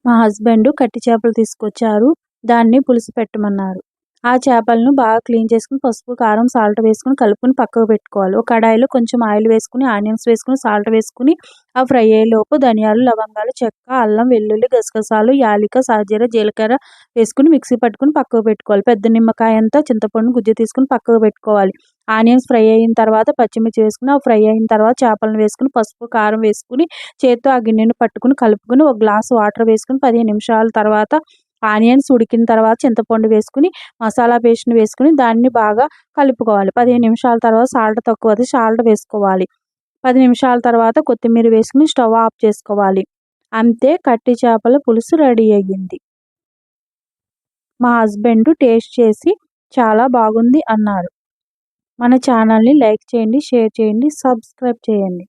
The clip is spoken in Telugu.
మా హస్బెండ్ కట్టి చేపలు తీసుకొచ్చారు. దాన్ని పులుసు పెట్టమన్నారు. ఆ చేపలను బాగా క్లీన్ చేసుకొని పసుపు, కారం, సాల్ట్ వేసుకొని కలుపుకొని పక్కకు పెట్టుకోవాలి. ఒక కడాయిలో కొంచెం ఆయిల్ వేసుకొని, ఆనియన్స్ వేసుకొని, సాల్ట్ వేసుకొని ఫ్రై అయ్యేలోపు ధనియాలు, లవంగాలు, చెక్క, అల్లం, వెల్లుల్లి, గసగసాలు, యాలిక, సాజీర, జీలకర్ర వేసుకొని మిక్సీ పట్టుకొని పక్కకు పెట్టుకోవాలి. పెద్ద నిమ్మకాయ అంతా చింతపండు గుజ్జు తీసుకొని పక్కకు పెట్టుకోవాలి. ఆనియన్స్ ఫ్రై అయిన తర్వాత పచ్చిమిర్చి వేసుకొని ఫ్రై అయిన తర్వాత చేపలను వేసుకొని పసుపు, కారం వేసుకొని చేత్తో ఆ గిన్నెను పట్టుకొని కలుపుకొని ఒక గ్లాసు వాటర్ వేసుకొని 15 నిమిషాల తర్వాత ఆనియన్స్ ఉడికిన తర్వాత చింతపండు వేసుకొని మసాలా పేస్ట్‌ని వేసుకొని దాన్ని బాగా కలుపుకోవాలి. 15 నిమిషాల తర్వాత సాల్ట్ తక్కువైతే సాల్ట్ వేసుకోవాలి. 10 నిమిషాల తర్వాత కొత్తిమీర వేసుకొని స్టవ్ ఆఫ్ చేసుకోవాలి. అంతే, కట్టి చేపల పులుసు రెడీ అయ్యింది. మా హస్బెండ్ టేస్ట్ చేసి చాలా బాగుంది అన్నారు. మన ఛానల్‌ని లైక్ చేయండి, షేర్ చేయండి, సబ్స్క్రైబ్ చేయండి.